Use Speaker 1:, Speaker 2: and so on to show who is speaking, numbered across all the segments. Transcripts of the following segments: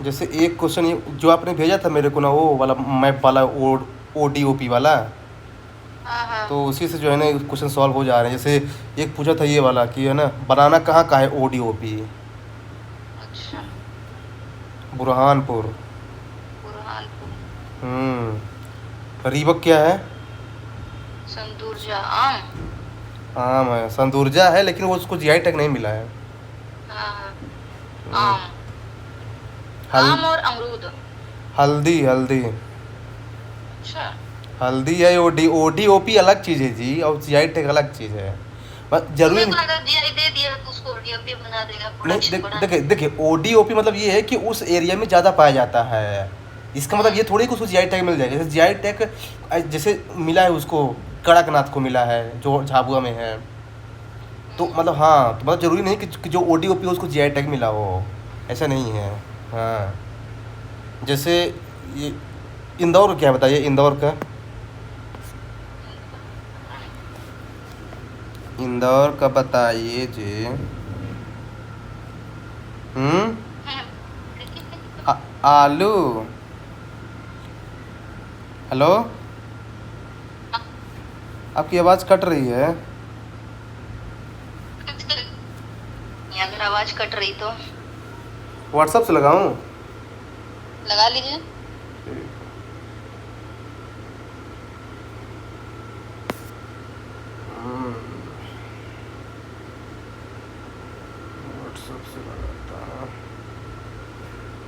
Speaker 1: जैसे एक क्वेश्चन ये जो आपने भेजा था मेरे को ना, वो वाला मैप वाला, ODOP वाला,
Speaker 2: हाँ हाँ।
Speaker 1: तो उसी से जो है ना क्वेश्चन सॉल्व हो जा रहे हैं। जैसे एक पूछा था ये वाला कि है ना, बनाना कहाँ का है ODOP?
Speaker 2: अच्छा।
Speaker 1: बुरहानपुर।
Speaker 2: बुरहानपुर।
Speaker 1: रीबक क्या है?
Speaker 2: संदूरजा आम।
Speaker 1: आम है, संदूरजा है, लेकिन वो उसको GI टैग नहीं मिला है।
Speaker 2: हाँ हाँ।
Speaker 1: हम्म,
Speaker 2: आम।
Speaker 1: हल
Speaker 2: आम और अमरूद।
Speaker 1: हल्दी, हल्दी।
Speaker 2: अच्छा।
Speaker 1: हल्दी है। ODOP अलग चीज़ है जी, और GI टैग अलग चीज़ है। बस जरूरी
Speaker 2: तुम्हें को लगा जीआई दे दिया तो उसको डीएपी बना देगा,
Speaker 1: नहीं।
Speaker 2: प्रोडक्शन बढ़ाने
Speaker 1: देखिए देखिए, ODOP मतलब ये है कि उस एरिया में ज़्यादा पाया जाता है। इसका मतलब ये थोड़ी कि उसको GI टैग मिल जाएगा। जैसे GI टैग जैसे मिला है उसको, कड़कनाथ को मिला है जो झाबुआ में है। तो मतलब हाँ, तो मतलब ज़रूरी नहीं कि जो ODOP है उसको GI टैग मिला हो, ऐसा नहीं है। हाँ, जैसे ये इंदौर क्या बताइए, इंदौर का? इंदौर का बताइए जी। हम्म। आलू। हेलो, आपकी आवाज़ कट रही है।
Speaker 2: अगर आवाज कट रही तो
Speaker 1: व्हाट्सअप से लगाऊं?
Speaker 2: लगा लीजिए।
Speaker 1: व्हाट्सअप से लगाता हूं।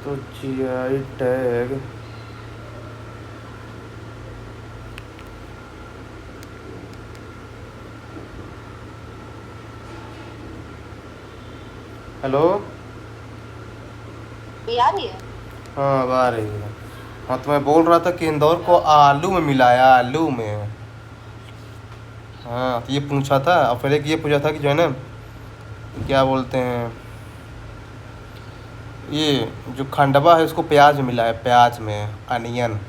Speaker 1: तो GI टैग, हेलो।
Speaker 2: भी आ रही है।
Speaker 1: हाँ, अब आ रही है। हाँ, तो मैं बोल रहा था कि इंदौर को आलू में मिलाया, आलू में। हाँ, तो ये पूछा था, और फिर एक ये पूछा था कि जो है ना, क्या बोलते हैं, ये जो खंडवा है उसको प्याज में मिला है, प्याज में, अनियन।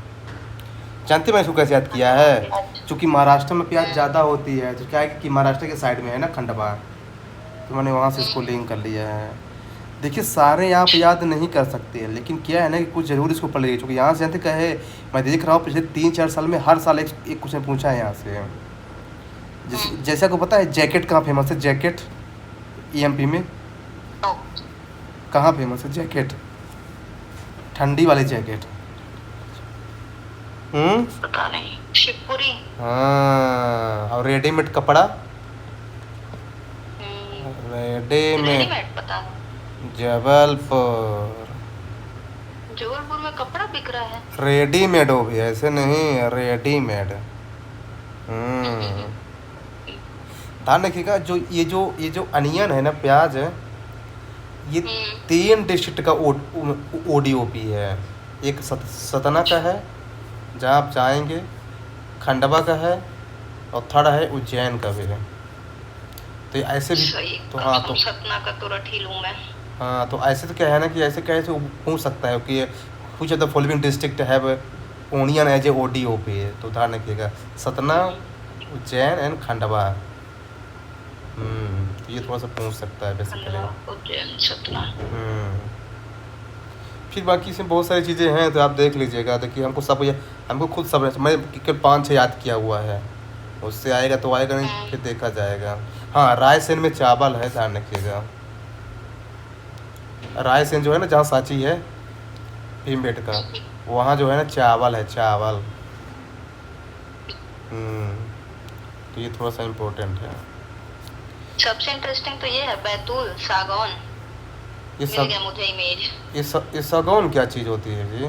Speaker 1: जानते मैं इसको कैसे याद किया है? क्योंकि महाराष्ट्र में प्याज ज़्यादा होती है, तो क्या है कि महाराष्ट्र के साइड में है ना खंडवा, तो मैंने वहाँ से इसको लिंक कर लिया है। देखिए, सारे आप याद नहीं कर सकते हैं, लेकिन क्या है ना कि कुछ ज़रूर इसको पढ़ लीजिए, क्योंकि यहाँ से जानते क्या है, मैं देख रहा हूँ पिछले 3-4 साल में हर साल एक एक क्वेश्चन पूछा है यहाँ से। जैसे आपको पता है जैकेट कहाँ फेमस है? जैकेट EMP में कहाँ फेमस है जैकेट? ठंडी वाली जैकेट।
Speaker 2: पता नहीं, शिवपुरी।
Speaker 1: हाँ, और रेडीमेड कपड़ा, रेडीमेड
Speaker 2: रेडीमेड पता नहीं।
Speaker 1: जबलपुर।
Speaker 2: जबलपुर में कपड़ा बिक रहा है।
Speaker 1: रेडीमेड हो भी, ऐसे नहीं, रेडीमेड। ध्यान रखिएगा, जो अनियन है ना, प्याज है, ये 3 डिस्ट्रिक्ट का ODOP है। एक सतना का है जहाँ आप जाएंगे, खंडवा का है, और थर्ड है उज्जैन का भी है। तो ऐसे भी
Speaker 2: सही।
Speaker 1: तो हाँ, तो
Speaker 2: सतना का तो रट ही लूं मैं।
Speaker 1: हाँ, तो ऐसे तो क्या है ना कि ऐसे कैसे पूछ सकता है कि कुछ द फॉलोइंग डिस्ट्रिक्ट है ओनियन एज ए ODOP है, तो ध्यान रखिएगा, सतना, उज्जैन एंड खंडवा। तो ये थोड़ा सा पूछ सकता है बेसिकली।
Speaker 2: उज्जैन सतना।
Speaker 1: फिर बाकी इसमें बहुत सारी चीज़ें हैं, तो आप देख लीजिएगा। देखिए, हमको खुद सब, मैं केवल 5-6 याद किया हुआ है, उससे आएगा तो आएगा, नहीं फिर देखा जाएगा। हाँ, रायसेन में चावल है, ध्यान रखिएगा। रायसेन जो है ना, जहाँ सांची है भीमबेटका, वहाँ जो है ना चावल है, चावल। तो ये थोड़ा सा इम्पोर्टेंट है।
Speaker 2: सबसे इंटरेस्टिंग तो ये है बैतूल सागौन।
Speaker 1: ये
Speaker 2: मिल गया मुझे इमेज।
Speaker 1: ये सागौन क्या चीज़ होती है जी?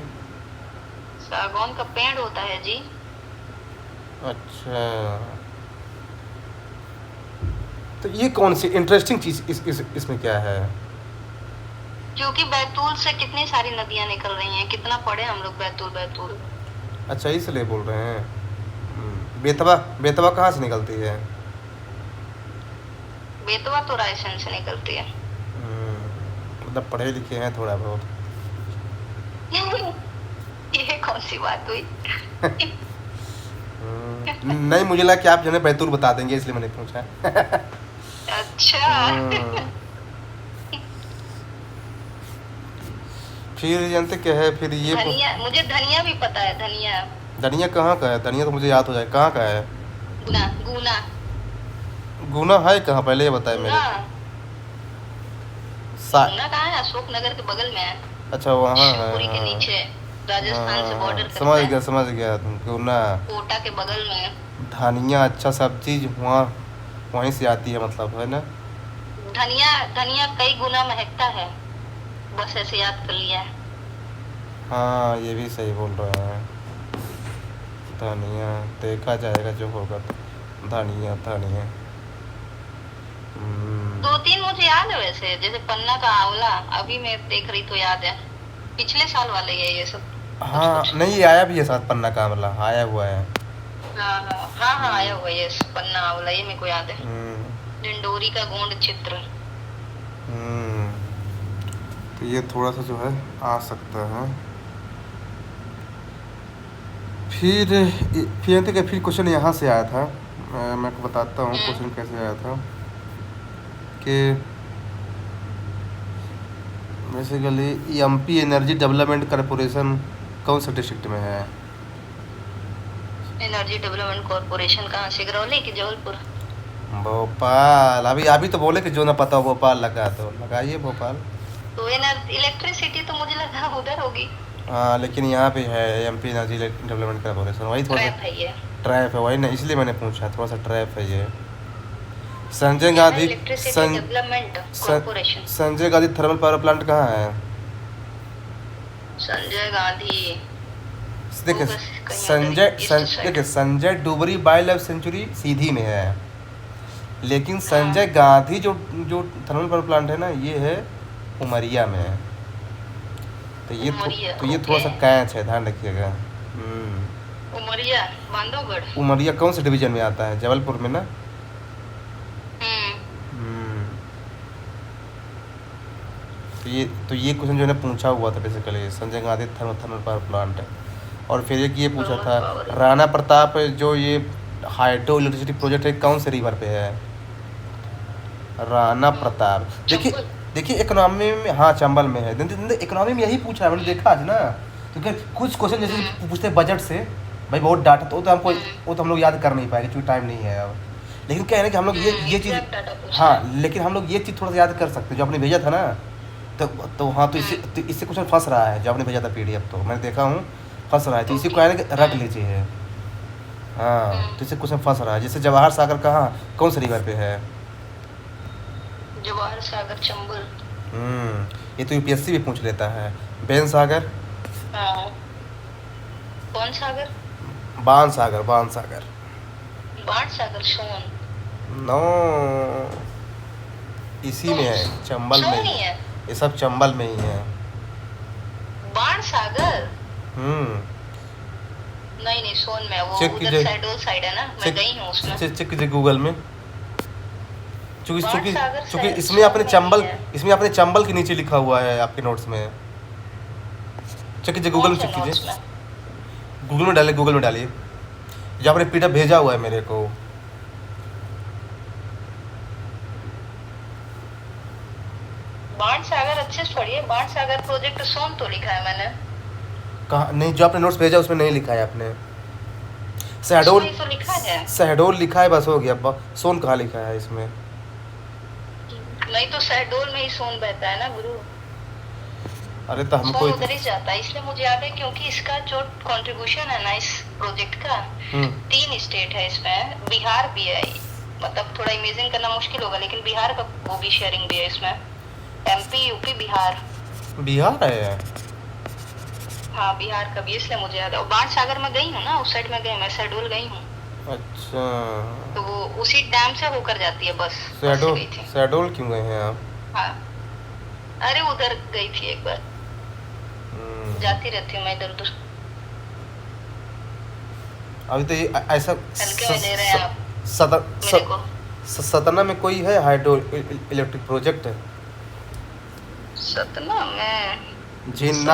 Speaker 2: सागौन का पेड़ होता है जी।
Speaker 1: अच्छा, तो ये कौन सी इंटरेस्टिंग चीज़ इसमें क्या है?
Speaker 2: क्योंकि बैतूल से कितनी सारी नदियां निकल रही हैं, कितना पढ़े हम लोग बैतूल बैतूल।
Speaker 1: अच्छा, इसलिए बोल रहे हैं। बेतवा, बेतवा कहाँ से निकलती है?
Speaker 2: बेतवा तो रायसेन से निकलती है।
Speaker 1: मतलब पढ़े लिखे हैं थोड़ा बहुत।
Speaker 2: ये कौन सी बात हुई?
Speaker 1: नहीं, मुझे लगा कि आप जो है बैतूल बता देंगे, इसलिए मैंने पूछा।
Speaker 2: अच्छा।
Speaker 1: फिर जानते क्या है फिर ये
Speaker 2: धनिया, मुझे धनिया भी पता है, धनिया।
Speaker 1: धनिया कहाँ का है? धनिया तो मुझे याद हो जाए कहाँ का है।
Speaker 2: गुना, गुना,
Speaker 1: गुना है कहाँ पहले ये बताए
Speaker 2: गुना।
Speaker 1: मेरे को। सा
Speaker 2: गुना कहाँ है? अशोक नगर के बगल में है,
Speaker 1: अच्छा वहाँ है।
Speaker 2: शिवपुरी के नीचे, राजस्थान से बॉर्डर करता
Speaker 1: समझ गया गुना।
Speaker 2: है, कोटा के बगल में।
Speaker 1: धनिया अच्छा सब चीज़ वहाँ वहीं से आती है मतलब, है ना।
Speaker 2: धनिया, धनिया कई गुना महकता है, बस ऐसे याद कर लिया है।
Speaker 1: हाँ ये भी सही बोल रहे हैं। धनिया देखा जाएगा जो होगा तो। धनिया धनिया
Speaker 2: दो तीन मुझे याद है वैसे, जैसे पन्ना का आंवला, अभी मैं देख रही तो याद है, पिछले साल वाले है ये सब।
Speaker 1: हाँ नहीं ये आया भी है साथ पन्ना का आंवला आया हुआ है।
Speaker 2: हाँ हाँ हाँ हाँ, आया हुआ है ये पन्ना आंवला, ये मेरे को याद है। डिंडोरी का गोंड चित्र।
Speaker 1: तो ये थोड़ा सा जो है आ सकता है। फिर क्वेश्चन यहाँ से आया था, मैं को बताता हूँ क्वेश्चन कैसे आया था कि basically MP energy development corporation कौन सा डिस्ट्रिक्ट में है?
Speaker 2: एनर्जी डेवलपमेंट कॉर्पोरेशन कहाँ, सिगरौली की जबलपुर?
Speaker 1: भोपाल। अभी तो बोले कि जो ना पता हो भोपाल लगा तो लगाइए भोपाल।
Speaker 2: तो इलेक्ट्रिसिटी तो मुझे लगा उधर होगी।
Speaker 1: हाँ लेकिन यहाँ पे है एमपी एनर्जी डेवलपमेंट कॉर्पोरेशन, वही थोड़ा सा ट्रैप है वही ना, इसलिए मैंने पूछा, थोड़ा सा ट्रैप है ये। Sanjay Gandhi Sanjay Gandhi thermal power plant कहाँ है?
Speaker 2: संजय गांधी
Speaker 1: देखिए Sanjay Dubri wild life sanctuary Sidhi में है, लेकिन संजय गांधी जो जो थर्मल पावर प्लांट है ना ये है उमरिया में है। तो ये थोड़ा सा कैच है, ध्यान रखिएगा।
Speaker 2: उमरिया बांधवगढ़,
Speaker 1: उमरिया कौन से डिवीजन में आता है? जबलपुर में ना। तो ये क्वेश्चन जो है पूछा हुआ था basically, Sanjay Gandhi thermal power plant है। और फिर एक ये पूछा था राणा प्रताप जो ये हाइड्रो इलेक्ट्रिसिटी प्रोजेक्ट है कौन से रिवर पे है? राणा प्रताप। देखिए इकोनॉमी में, हाँ चंबल में है। इकोनॉमी में यही पूछा है मैंने देखा आज ना, क्योंकि कुछ क्वेश्चन जैसे पूछते हैं बजट से, भाई बहुत डाटा तो हमको वो तो हम लोग याद कर नहीं पाएंगे क्योंकि टाइम नहीं है अब। लेकिन क्या है ना कि हम लोग ये चीज़, हाँ लेकिन हम लोग ये चीज़ थोड़ा सा याद कर सकते हैं जो आपने भेजा था ना। तो हाँ तो इससे क्वेश्चन फंस रहा है जो आपने भेजा था PDF, तो मैंने देखा हूँ फंस रहा है, तो इसी को है ना कि रख लीजिए। हाँ तो इससे क्वेश्चन फंस रहा है। जैसे जवाहर सागर कहाँ कौन से रिवर पे है?
Speaker 2: जवाहर सागर चंबल।
Speaker 1: ये तो UPSC भी पूछ लेता है। बेन सागर,
Speaker 2: कौन सागर?
Speaker 1: बाण सागर, बाण सागर,
Speaker 2: बाण सागर सोन।
Speaker 1: नो इसी में है, चंबल में ही है। ये सब चंबल में ही है।
Speaker 2: बाण सागर नहीं सोन में, वो उधर शहडोल साइड है ना, मैं गई हूँ उसमें।
Speaker 1: चेक कीजिए गूगल में, क्योंकि इसमें अपने चंबल के नीचे लिखा हुआ है आपके नोट्स में। चेक कीजिए गूगल में, चेक कीजिए गूगल में डालिए जो आपने PDF भेजा हुआ है मेरे को।
Speaker 2: बाण सागर अच्छे से पढ़िए, बाण सागर प्रोजेक्ट सोन तो लिखा है मैंने।
Speaker 1: कहाँ नहीं, जो आपने नोट्स भेजा उसमें नहीं लिखा है आपने। शहडोल लिखा है बस, हो गया। सोन कहाँ लिखा है इसमें?
Speaker 2: नहीं तो शहडोल में ही सोन बहता है ना गुरु।
Speaker 1: अरे तो हमको
Speaker 2: उधर ही जाता है, इसलिए मुझे याद है, क्योंकि इसका जो कंट्रीब्यूशन है ना इस प्रोजेक्ट का, 3 स्टेट है इसमें, बिहार भी है। मतलब थोड़ा इमेजिन करना मुश्किल होगा, लेकिन बिहार का वो भी शेयरिंग भी है इसमें। MP UP बिहार
Speaker 1: है।
Speaker 2: हाँ बिहार का भी, इसलिए मुझे याद है। बाण सागर में गई हूँ ना, उस साइड में गई, मैं शहडोल गई हूँ।
Speaker 1: अच्छा
Speaker 2: तो वो उसी डैम से होकर जाती है बस।
Speaker 1: शहडोल क्यों गए हैं आप?
Speaker 2: हाँ अरे उधर गई थी एक बार, जाती रहती हूँ मैं इधर उधर।
Speaker 1: अभी तो ये ऐसा
Speaker 2: हल्के में ले रहे हैं आप।
Speaker 1: सतना में कोई है हाइड्रो इलेक्ट्रिक प्रोजेक्ट?
Speaker 2: सतना में
Speaker 1: झिन्न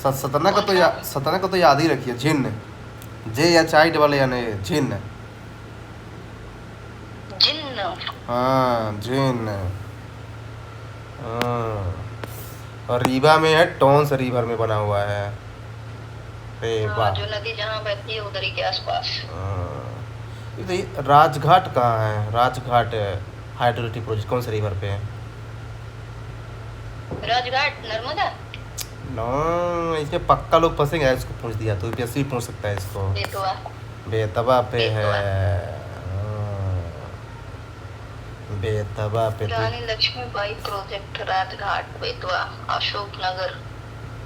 Speaker 1: सतना का तो याद ही रखिए, झिन्न, JHI झिन्न। हाँ झिन्न, हाँ, और रीवा में है, टॉन्स रिवर में बना हुआ है। अरे
Speaker 2: हाँ,
Speaker 1: वाह।
Speaker 2: जो नदी जहाँ बहती है उधर ही के आसपास।
Speaker 1: हाँ, ये राजघाट कहाँ है? राजघाट हाइड्रोलिटी प्रोजेक्ट कौन से रिवर पे है?
Speaker 2: राजघाट नर्मदा।
Speaker 1: नो, इसमें पक्का लोग फंसेंगे। इसको पूछ दिया तो यूपीएससी भी पूछ सकता है इसको।
Speaker 2: बेतवा।
Speaker 1: बेतवा पे है।
Speaker 2: बेतवा।
Speaker 1: हाँ, बेतवा पे तो।
Speaker 2: रानी लक्ष्मीबाई प्रोजेक्ट राजघाट बेतवा अशोकनगर।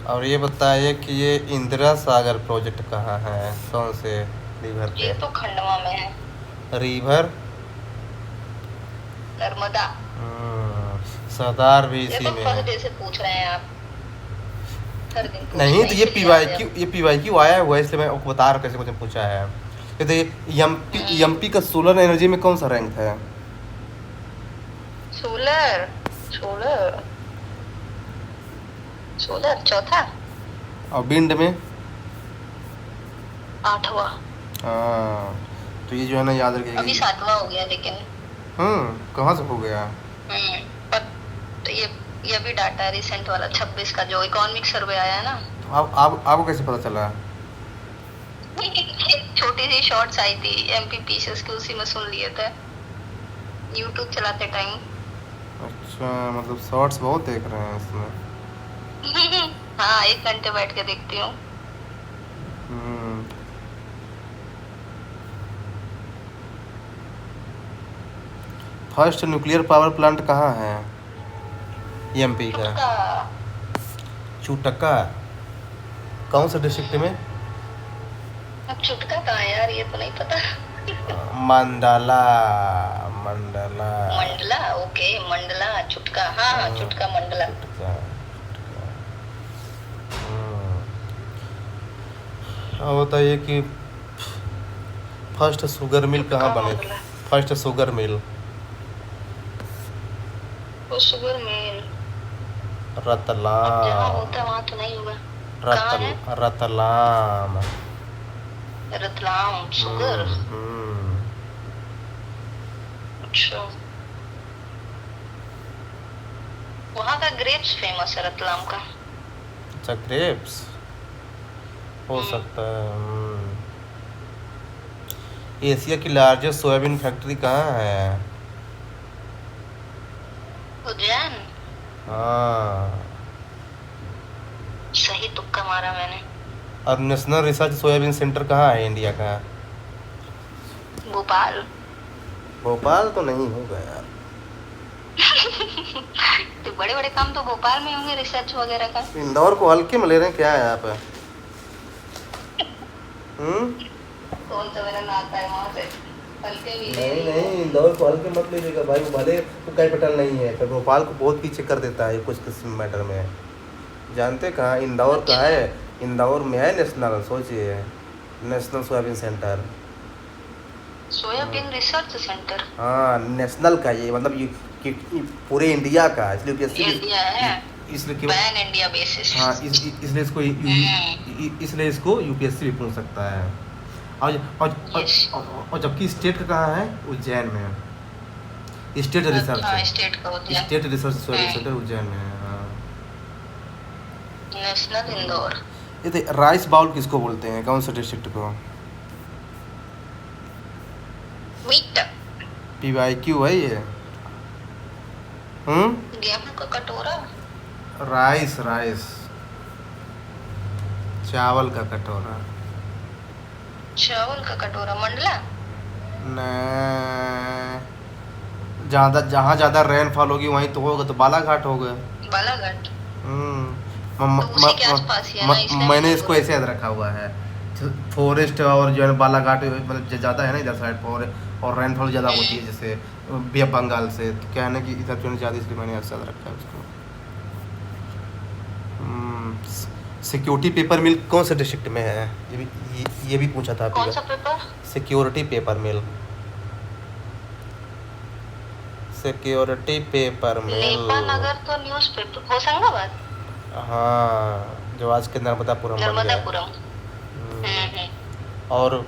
Speaker 1: और ये बताइए कि ये इंदिरा सागर प्रोजेक्ट कहाँ है? कौन से रिवर
Speaker 2: ये
Speaker 1: पे?
Speaker 2: तो खंडवा में है।
Speaker 1: रिवर
Speaker 2: नर्मदा।
Speaker 1: सरदार भी
Speaker 2: ये
Speaker 1: इसी
Speaker 2: तो
Speaker 1: में
Speaker 2: फर्स्ट
Speaker 1: है।
Speaker 2: डे से पूछ रहे हैं आप। हर दिन पूछते
Speaker 1: नहीं
Speaker 2: हैं,
Speaker 1: तो ये
Speaker 2: इसलिए याद है
Speaker 1: ये PYQ आया हुआ है, इसलिए मैं आपको बता रहा हूँ कैसे मुझे पूछा है। ये तो एमपी का सोलर एनर्जी में कौन सा रैंक है?
Speaker 2: सोलर। सोलर। सोलर चौथा।
Speaker 1: और विंड में?
Speaker 2: 8वां।
Speaker 1: हाँ, तो ये जो है ना याद
Speaker 2: अभी
Speaker 1: रखिएगा।
Speaker 2: 7वां हो गया लेकिन।
Speaker 1: कहाँ से हो गया?
Speaker 2: पर तो ये भी डाटा है रिसेंट वाला 26 का जो इकोनॉमिक सर्वे आया है ना।
Speaker 1: तो आपको कैसे पता चला?
Speaker 2: छोटी सी शॉर्ट्स आई थी एमपीपीसीएस की, उसी में सुन लिए थे यूट्यूब चलाते टाइम।
Speaker 1: अच्छा, मतलब शॉर्ट्स बहुत देख रहे हैं इसमें।
Speaker 2: हाँ, 1 घंटे बैठ के देखती हूँ।
Speaker 1: फर्स्ट न्यूक्लियर पावर प्लांट कहाँ है? एमपी का चुटका। कौन सा डिस्ट्रिक्ट में?
Speaker 2: अब चुटका कहाँ है यार, ये तो नहीं पता।
Speaker 1: मंडला। मंडला।
Speaker 2: मंडला। ओके, मंडला चुटका। हाँ हाँ, चुटका मंडला।
Speaker 1: चुटका। अब बताइए कि फर्स्ट शुगर मिल कहाँ
Speaker 2: चुटका
Speaker 1: बने?
Speaker 2: मंडला।
Speaker 1: First sugar mill.
Speaker 2: वो शुगर मिल जहाँ
Speaker 1: रतलाम।
Speaker 2: होता है वहाँ तो नहीं होगा। कहाँ है?
Speaker 1: रतलाम।
Speaker 2: रतलाम शुगर। अच्छा, वहाँ का ग्रेप्स फेमस है रतलाम का।
Speaker 1: अच्छा, ग्रेप्स हो सकता है। एशिया की लार्जेस्ट सोयाबीन फैक्ट्री कहाँ है?
Speaker 2: उज्जैन।
Speaker 1: हाँ।
Speaker 2: सही तुक्का मारा मैंने।
Speaker 1: और नेशनल रिसर्च सोयाबीन सेंटर कहाँ है इंडिया का?
Speaker 2: भोपाल।
Speaker 1: भोपाल तो नहीं होगा यार।
Speaker 2: तो बड़े बड़े काम तो भोपाल में होंगे रिसर्च वगैरह का।
Speaker 1: इंदौर को हल्के में ले रहे हैं क्या है आप?
Speaker 2: कौन सा मेरा नाता है वहाँ से? हल्के भी
Speaker 1: नहीं, इंदौर को हल्के मत लीजिएगा भाई, वो भले तो कैपिटल नहीं है, पर भोपाल को बहुत पीछे कर देता है कुछ किसी मैटर में। जानते कहाँ इंदौर का है? इंदौर में है नेशनल, सोचिए, national soybean centre.
Speaker 2: Soybean research centre.
Speaker 1: हाँ, नेशनल का ये मतलब ये पूरे इंडिया का, इसलिए
Speaker 2: इंडिया है,
Speaker 1: इसलिए
Speaker 2: पैन इंडिया बेसिस।
Speaker 1: हाँ, इसलिए इसको यूपीएससी भी पूछ सकता है। और जबकि स्टेट का कहाँ है? उज्जैन में। State research.
Speaker 2: अच्छा, स्टेट का होता है।
Speaker 1: State research soybean centre Ujjain में है। हाँ।
Speaker 2: नेशनल इंदौर।
Speaker 1: ये तो राइस बाउल किसको बोलते हैं? कौन सा डिस्ट्रिक्ट को?
Speaker 2: वीट।
Speaker 1: PYQ है ये।
Speaker 2: गेहूं का कटोरा।
Speaker 1: राइस चावल का कटोरा।
Speaker 2: चावल का कटोरा मंडला।
Speaker 1: जहाँ ज़्यादा रेनफॉल होगी वहीं तो होगा, तो बालाघाट होगा।
Speaker 2: बालाघाट।
Speaker 1: मैंने इसको ऐसे याद रखा हुआ है, फॉरेस्ट और जो है बालाघाट मतलब ज़्यादा है ना इधर साइड, और रेनफॉल ज़्यादा होती है जैसे बे ऑफ बंगाल से, तो क्या है ना कि इधर जो ज़्यादा, इसलिए मैंने ऐसा याद रखा है उसको। सिक्योरिटी पेपर मिल कौन से डिस्ट्रिक्ट में है? ये भी पूछा था।
Speaker 2: कौन सा पेपर?
Speaker 1: सिक्योरिटी पेपर मिल। सिक्योरिटी पेपर मिल।
Speaker 2: नेपानगर तो न्यूज़ पेपर होशंगाबाद।
Speaker 1: हाँ, जो आज के नर्मदापुरम बन गया।
Speaker 2: नर्मदापुरम।
Speaker 1: और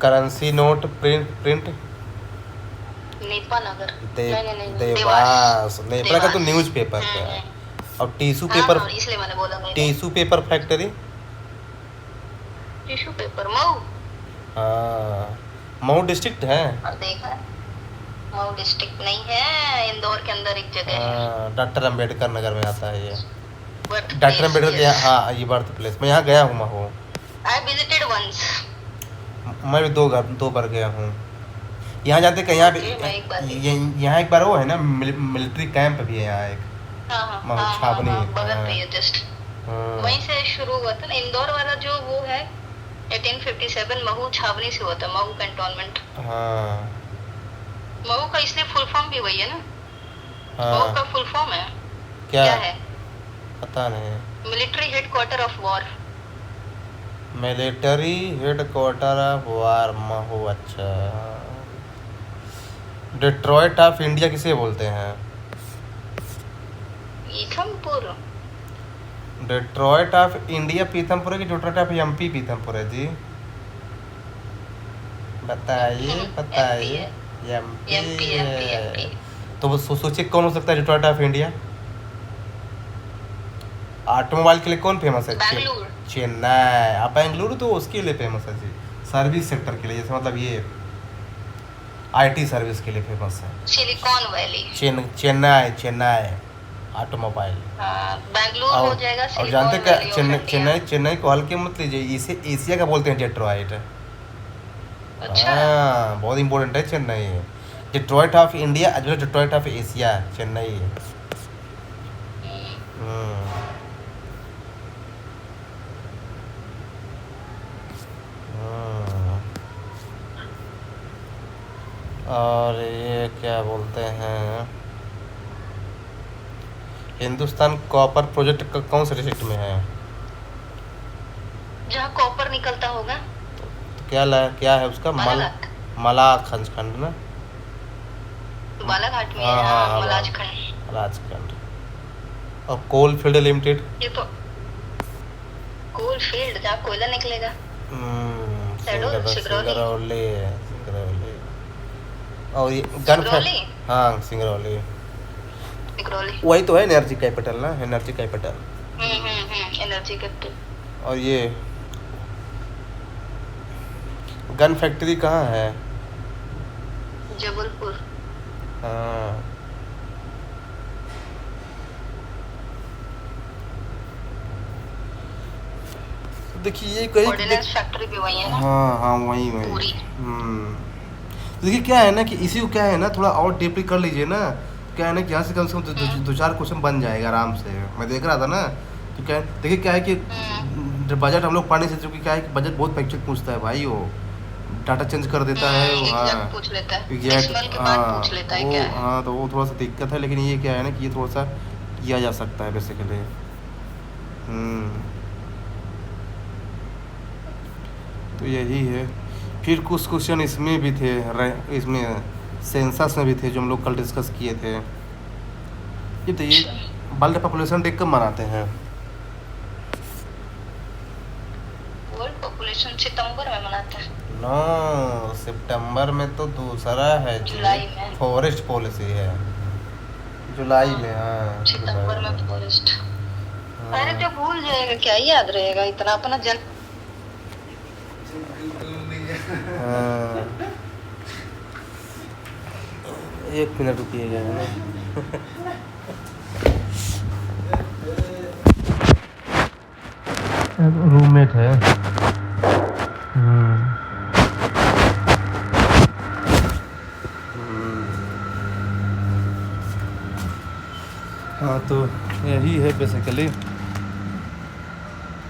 Speaker 1: करेंसी नोट प्रिंट
Speaker 2: नेपा नगर
Speaker 1: दे,
Speaker 2: नहीं नहीं नहीं
Speaker 1: देवास नेपरा का तो
Speaker 2: देवास।
Speaker 1: न्यूज़ पेपर का है। और टिश्यू
Speaker 2: हाँ
Speaker 1: पेपर,
Speaker 2: हाँ इसलिए मैंने बोला नहीं
Speaker 1: tissue paper factory,
Speaker 2: tissue paper Mau
Speaker 1: हाँ मऊ डिस्ट्रिक्ट है।
Speaker 2: और देखा है, मऊ डिस्ट्रिक्ट नहीं है, इंदौर के अंदर एक जगह है।
Speaker 1: हाँ डॉक्टर अंबेडकर नगर में आता है ये,
Speaker 2: Birth
Speaker 1: डॉक्टर
Speaker 2: place,
Speaker 1: अंबेडकर के
Speaker 2: yes.
Speaker 1: यहाँ, हाँ ये बर्थ प्लेस। मैं यहाँ गया हूँ महू,
Speaker 2: I visited once.
Speaker 1: मैं भी दो बार गया हूँ। यहाँ जानते हैं कि यहाँ
Speaker 2: Okay, मैं एक बार
Speaker 1: पे
Speaker 2: गई।
Speaker 1: यहाँ एक बार वो है ना मिलिट्री कैंप भी है यहाँ एक,
Speaker 2: हाँ
Speaker 1: महू
Speaker 2: हाँ
Speaker 1: छावनी।
Speaker 2: हाँ बगल
Speaker 1: हाँ,
Speaker 2: पे है जस्ट
Speaker 1: हाँ,
Speaker 2: वहीं से शुरू हुआ था ना इंदौर वाला जो वो है 1857 महू छावनी से हुआ था, महू कैंटोनमेंट।
Speaker 1: हाँ,
Speaker 2: महू का इसलिए फुल फॉर्म भी वही है ना, महू
Speaker 1: हाँ
Speaker 2: का फुल फॉर्म है
Speaker 1: क्या
Speaker 2: है
Speaker 1: पता नहीं।
Speaker 2: Military headquarter of war.
Speaker 1: Military headquarter of war Mhow, अच्छा। डिट्रॉइट ऑफ इंडिया किसे बोलते हैं?
Speaker 2: Pithampur
Speaker 1: Detroit of India Pithampur है कि डिट्रॉइट ऑफ एमपी पीथमपुर है जी? बताइए बताइए।
Speaker 2: MP
Speaker 1: MP. तो वो सोचिए कौन हो सकता है डिट्रॉइट ऑफ इंडिया? ऑटोमोबाइल के लिए कौन फेमस है?
Speaker 2: बेंगलुरु।
Speaker 1: चेन्नई। अब बेंगलुरु तो उसके लिए फेमस है जी, सर्विस सेक्टर के लिए, जैसे मतलब ये आईटी सर्विस के लिए फेमस है।
Speaker 2: Silicon valley.
Speaker 1: Chennai Chennai automobile.
Speaker 2: Bengaluru हो जाएगा।
Speaker 1: और
Speaker 2: सिलिकॉन
Speaker 1: जानते क्या,
Speaker 2: valley of
Speaker 1: Chennai
Speaker 2: India.
Speaker 1: Chennai Chennai को हल्के मत लीजिए, इसे एशिया का बोलते हैं डेट्रॉइट।
Speaker 2: अच्छा
Speaker 1: हाँ बहुत इंपॉर्टेंट है Chennai. Detroit of India as well Detroit of Asia Chennai. और ये क्या बोलते हैं, हिंदुस्तान कॉपर प्रोजेक्ट कौन से डिस्ट्रिक्ट में है?
Speaker 2: जहाँ कॉपर निकलता होगा।
Speaker 1: तो क्या है उसका?
Speaker 2: बालाघाट।
Speaker 1: मलाखंड खंड ना?
Speaker 2: बालाघाट में
Speaker 1: हाँ,
Speaker 2: है,
Speaker 1: हाँ, हाँ,
Speaker 2: मलाजखंड।
Speaker 1: मलाजखंड। और कोल फील्ड लिमिटेड?
Speaker 2: ये तो कोल फील्ड जहाँ कोयला निकलेगा। सिंगरौली।
Speaker 1: सिंगरौली। और ये गन
Speaker 2: सिंगरौली?
Speaker 1: हाँ सिंगरौली
Speaker 2: सिंगरौली
Speaker 1: वही तो है एनर्जी कैपिटल ना, एनर्जी कैपिटल।
Speaker 2: Energy capital.
Speaker 1: और ये गन फैक्ट्री कहाँ है?
Speaker 2: जबलपुर।
Speaker 1: हाँ तो देखिए ये कहीं
Speaker 2: ऑर्डिनेंस फैक्ट्री भी वही है ना।
Speaker 1: हाँ हाँ वही
Speaker 2: पूरी।
Speaker 1: तो देखिए क्या है ना कि इसी को क्या है ना थोड़ा और डीपली कर लीजिए ना, क्या है ना कि यहाँ से कम से कम दो चार क्वेश्चन बन जाएगा आराम से। मैं देख रहा था ना तो क्या देखिए क्या है कि बजट हम लोग पढ़ने से चूँकि क्या है कि बजट बहुत फैक्चर पूछता है भाई, वो डाटा चेंज कर देता है। हाँ
Speaker 2: पूछ लेता है
Speaker 1: एग्जैक्ट,
Speaker 2: decimal के बाद पूछ लेता है क्या है।
Speaker 1: हाँ तो वो थोड़ा सा दिक्कत है, लेकिन ये क्या है ना कि ये थोड़ा सा किया जा सकता है बेसिकली। तो यही है। फिर कुछ क्वेश्चन इसमें भी थे, इसमें सेंसस में भी थे जो हम लोग कल डिस्कस किए थे। ये तो ये वर्ल्ड पॉपुलेशन डे कब मनाते हैं?
Speaker 2: वर्ल्ड पॉपुलेशन सितंबर में मनाते हैं।
Speaker 1: नो सितंबर में तो दूसरा है जी,
Speaker 2: जुलाई में।
Speaker 1: फॉरेस्ट पॉलिसी है जुलाई में। हाँ
Speaker 2: सितंबर
Speaker 1: जुलाई
Speaker 2: में फॉरेस्ट।
Speaker 1: हाँ।
Speaker 2: अरे तो भूल जाएगा, क्या ही याद रहेगा इतना अपना जन।
Speaker 1: हाँ। एक मिनट रुकिएगा है ना। रूममेट है। हाँ तो यही है बेसिकली।